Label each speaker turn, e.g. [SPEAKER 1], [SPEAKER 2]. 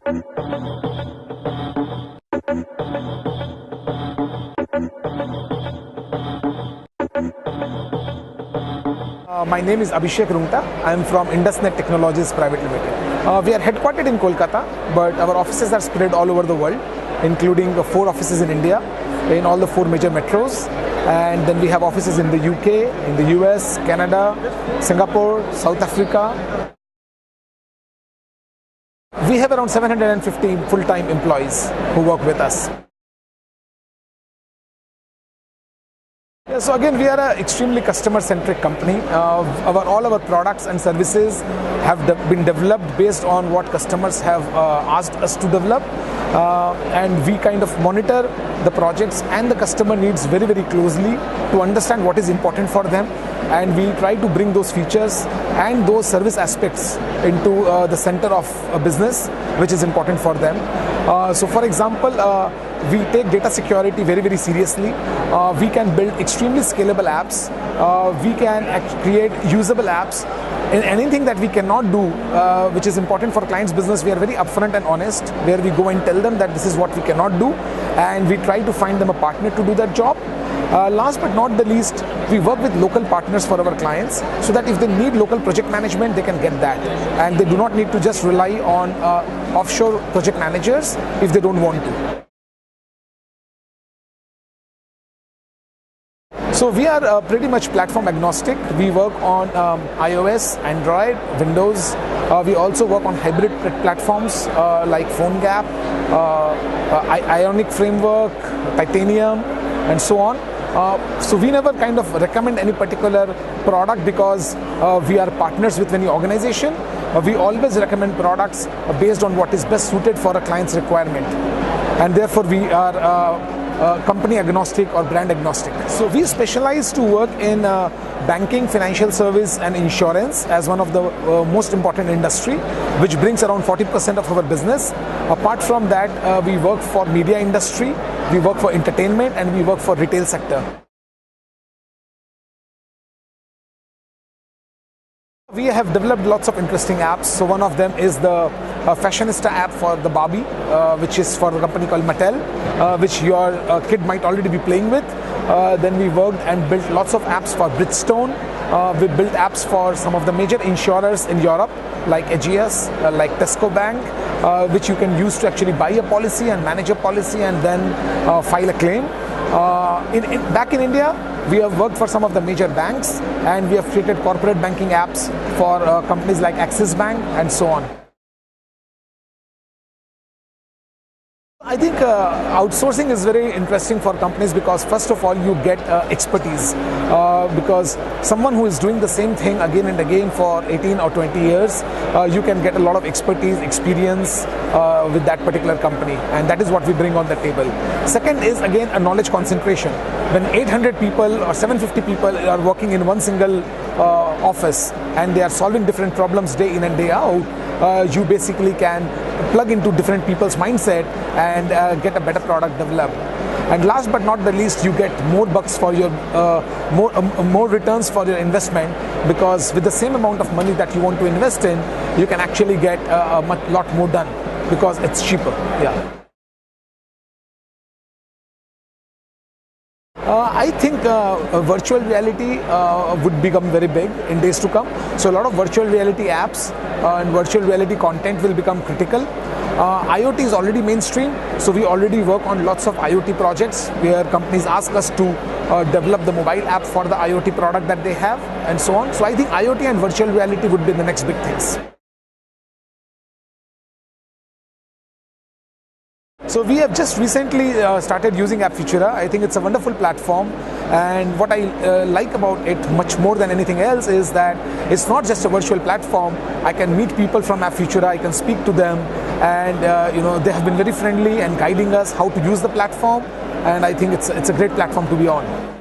[SPEAKER 1] My name is Abhishek Rungta. I am from Indus Net Technologies Private Limited. We are headquartered in Kolkata, but our offices are spread all over the world, including 4 offices in India, in all the 4 major metros. And then we have offices in the UK, in the US, Canada, Singapore, South Africa. We have around 750 full-time employees who work with us. So again, we are an extremely customer-centric company. All our products and services have been developed based on what customers have asked us to develop, and we kind of monitor the projects and the customer needs very, very closely to understand what is important for them, and we try to bring those features and those service aspects into the center of a business, which is important for them. So for example, we take data security very, very seriously. We can build extremely scalable apps. We can create usable apps. In anything that we cannot do, which is important for clients' business, we are very upfront and honest, where we go and tell them that this is what we cannot do, and we try to find them a partner to do that job. Last but not the least, we work with local partners for our clients, so that if they need local project management, they can get that, and they do not need to just rely on offshore project managers if they don't want to. So we are pretty much platform agnostic. We work on iOS, Android, Windows. We also work on hybrid platforms like PhoneGap, Ionic Framework, Titanium, and so on. So we never kind of recommend any particular product because we are partners with any organization. We always recommend products based on what is best suited for a client's requirement, and therefore we are company agnostic or brand agnostic. So we specialize to work in banking, financial service and insurance as one of the most important industry, which brings around 40% of our business. Apart from that, we work for media industry, we work for entertainment, and we work for retail sector. We have developed lots of interesting apps. So one of them is the Fashionista app for the Barbie, which is for a company called Mattel, which your kid might already be playing with. Then we worked and built lots of apps for Bridgestone. We built apps for some of the major insurers in Europe, like Ageas, like Tesco Bank, which you can use to actually buy a policy and manage a policy and then file a claim. Back in India, we have worked for some of the major banks, and we have created corporate banking apps for companies like Axis Bank and so on. I think outsourcing is very interesting for companies because first of all you get expertise, because someone who is doing the same thing again and again for 18 or 20 years, you can get a lot of expertise, experience with that particular company, and that is what we bring on the table. Second is again a knowledge concentration. When 800 people or 750 people are working in one single office and they are solving different problems day in and day out, you basically can plug into different people's mindset and get a better product developed. And last but not the least, you get more bucks for your more returns for your investment, because with the same amount of money that you want to invest in, you can actually get a lot more done because it's cheaper. Yeah. I think virtual reality would become very big in days to come. So a lot of virtual reality apps and virtual reality content will become critical. IoT is already mainstream, so we already work on lots of IoT projects where companies ask us to develop the mobile app for the IoT product that they have and so on. So I think IoT and virtual reality would be the next big things. So we have just recently started using AppFutura. I think it's a wonderful platform, and what I like about it much more than anything else is that it's not just a virtual platform. I can meet people from AppFutura, I can speak to them, and they have been very friendly and guiding us how to use the platform, and I think it's a great platform to be on.